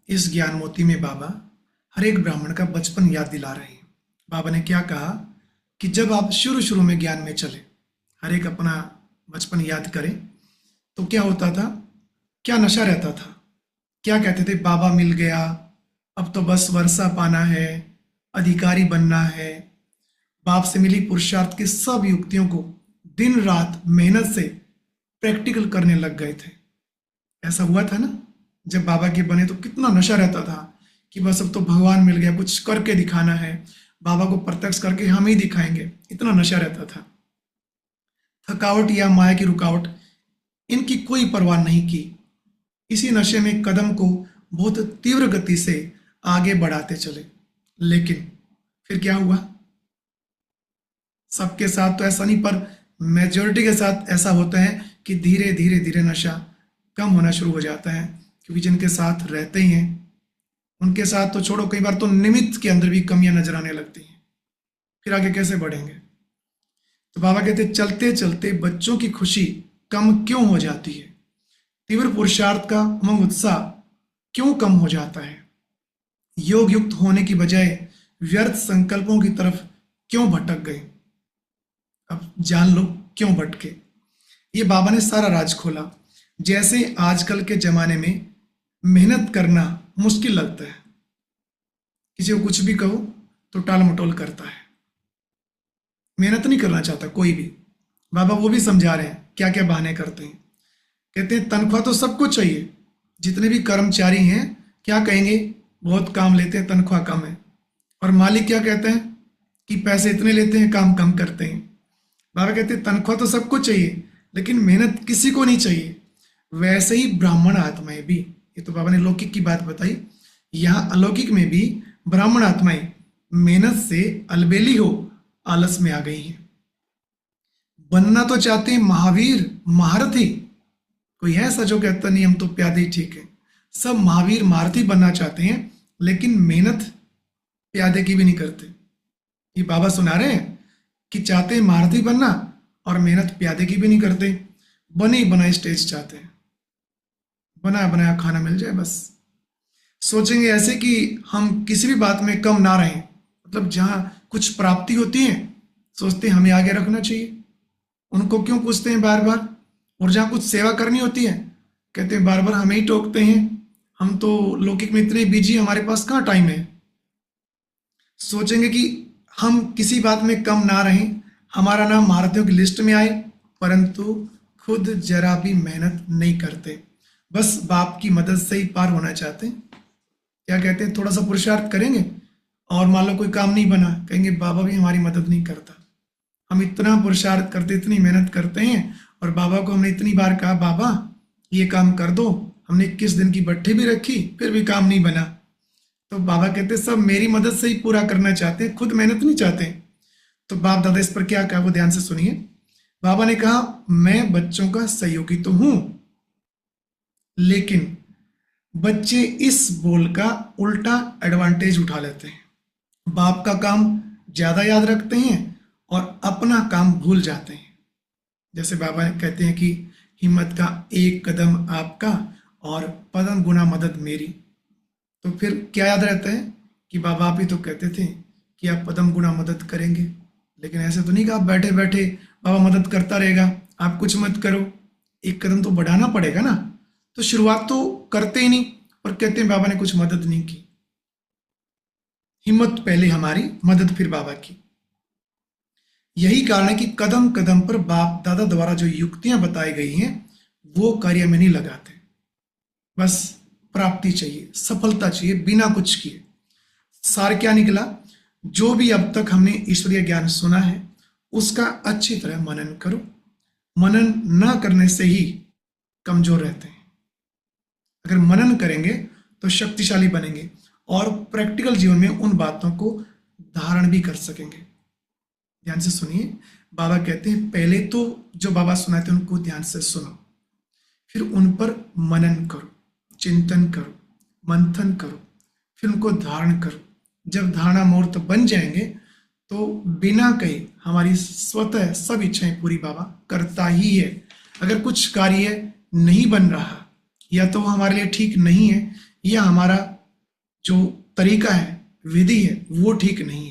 इस ज्ञान मोती में बाबा हर एक ब्राह्मण का बचपन याद दिला रहे हैं। बाबा ने क्या कहा कि जब आप शुरू शुरू में ज्ञान में चले, हर एक अपना बचपन याद करें, तो क्या होता था, क्या नशा रहता था, क्या कहते थे, बाबा मिल गया, अब तो बस वर्षा पाना है, अधिकारी बनना है। बाप से मिली पुरुषार्थ की सब युक्तियों को दिन रात मेहनत से प्रैक्टिकल करने लग गए थे। ऐसा हुआ था ना, जब बाबा के बने तो कितना नशा रहता था कि बस अब तो भगवान मिल गया, कुछ करके दिखाना है, बाबा को प्रत्यक्ष करके हम ही दिखाएंगे, इतना नशा रहता था। थकावट या माया की रुकावट, इनकी कोई परवाह नहीं की। इसी नशे में कदम को बहुत तीव्र गति से आगे बढ़ाते चले। लेकिन फिर क्या हुआ? सबके साथ तो ऐसा नहीं, पर मेजोरिटी के साथ ऐसा होता है कि धीरे धीरे धीरे नशा कम होना शुरू हो जाता है, क्योंकि जिनके साथ रहते ही हैं उनके साथ तो छोड़ो, कई बार तो निमित्त के अंदर भी कमियां नजर आने लगती हैं। फिर आगे कैसे बढ़ेंगे? तो बाबा कहते चलते चलते बच्चों की खुशी कम क्यों हो जाती है, तीव्र पुरुषार्थ का उमंग उत्साह क्यों कम हो जाता है, योग युक्त होने की बजाय व्यर्थ संकल्पों की तरफ क्यों भटक गए? अब जान लो क्यों भटके। ये बाबा ने सारा राज खोला। जैसे आजकल के जमाने में मेहनत करना मुश्किल लगता है, किसी को कुछ भी कहो तो टाल मटोल करता है, मेहनत नहीं करना चाहता कोई भी। बाबा वो भी समझा रहे हैं क्या क्या बहाने करते हैं। कहते हैं तनख्वाह तो सबको चाहिए, जितने भी कर्मचारी हैं क्या कहेंगे, बहुत काम लेते हैं, तनख्वाह कम है। और मालिक क्या कहते हैं कि पैसे इतने लेते हैं, काम कम करते हैं। बाबा कहते हैं तनख्वाह तो सबको चाहिए, लेकिन मेहनत किसी को नहीं चाहिए। वैसे ही ब्राह्मण आत्माएं भी, ये तो बाबा ने लौकिक की बात बताई, यहाँ अलौकिक में भी ब्राह्मण आत्माएं मेहनत से अलबेली हो आलस में आ गई हैं। बनना तो चाहते हैं महावीर महारथी, कोई है ऐसा जो कहता नहीं हम तो प्यादे ही ठीक है। सब महावीर महारथी बनना चाहते हैं, लेकिन मेहनत प्यादे की भी नहीं करते। ये बाबा सुना रहे हैं कि चाहते हैं महारथी बनना और मेहनत प्यादे की भी नहीं करते। बने बनाए स्टेज चाहते हैं, बनाया बनाया खाना मिल जाए बस। सोचेंगे ऐसे कि हम किसी भी बात में कम ना रहें, मतलब जहां कुछ प्राप्ति होती है सोचते हैं हमें आगे रखना चाहिए, उनको क्यों पूछते हैं बार बार। और जहां कुछ सेवा करनी होती है कहते हैं बार बार हमें ही टोकते हैं, हम तो लौकिक में इतने बिजी, हमारे पास कहाँ टाइम है। सोचेंगे कि हम किसी बात में कम ना रहें, हमारा नाम महारथियों की लिस्ट में आए, परंतु खुद जरा भी मेहनत नहीं करते, बस बाप की मदद से ही पार होना चाहते हैं। क्या कहते हैं, थोड़ा सा पुरुषार्थ करेंगे और मान लो कोई काम नहीं बना, कहेंगे बाबा भी हमारी मदद नहीं करता। हम इतना पुरुषार्थ करते, इतनी मेहनत करते हैं, और बाबा को हमने इतनी बार कहा बाबा ये काम कर दो, हमने 21 दिन की बट्ठी भी रखी, फिर भी काम नहीं बना। तो बाबा कहते सब मेरी मदद से ही पूरा करना चाहते हैं, खुद मेहनत नहीं चाहते। तो बाप दादा इस पर क्या कहा वो ध्यान से सुनिए। बाबा ने कहा मैं बच्चों का सहयोगी तो हूं, लेकिन बच्चे इस बोल का उल्टा एडवांटेज उठा लेते हैं। बाप का काम ज्यादा याद रखते हैं और अपना काम भूल जाते हैं। जैसे बाबा कहते हैं कि हिम्मत का एक कदम आपका और पदम गुना मदद मेरी। तो फिर क्या याद रहता है कि बाबा आप ही तो कहते थे कि आप पदम गुना मदद करेंगे, लेकिन ऐसे तो नहीं कि आप बैठे बैठे बाबा मदद करता रहेगा, आप कुछ मत करो, एक कदम तो बढ़ाना पड़ेगा ना। तो शुरुआत तो करते ही नहीं और कहते हैं बाबा ने कुछ मदद नहीं की। हिम्मत पहले हमारी, मदद फिर बाबा की। यही कारण है कि कदम कदम पर बाप दादा द्वारा जो युक्तियां बताई गई हैं वो कार्य में नहीं लगाते, बस प्राप्ति चाहिए, सफलता चाहिए बिना कुछ किए। सार क्या निकला, जो भी अब तक हमने ईश्वरीय ज्ञान सुना है उसका अच्छी तरह मनन करो। मनन ना करने से ही कमजोर रहते हैं। अगर मनन करेंगे तो शक्तिशाली बनेंगे और प्रैक्टिकल जीवन में उन बातों को धारण भी कर सकेंगे। ध्यान से सुनिए, बाबा कहते हैं पहले तो जो बाबा सुनाते हैं उनको ध्यान से सुनो, फिर उन पर मनन करो, चिंतन करो, मंथन करो, फिर उनको धारण करो। जब धारणा मूर्त बन जाएंगे तो बिना कहे हमारी स्वतः सब इच्छाएं पूरी बाबा करता ही है। अगर कुछ कार्य नहीं बन रहा या तो वो हमारे लिए ठीक नहीं है या हमारा जो तरीका है, विधि है, वो ठीक नहीं है।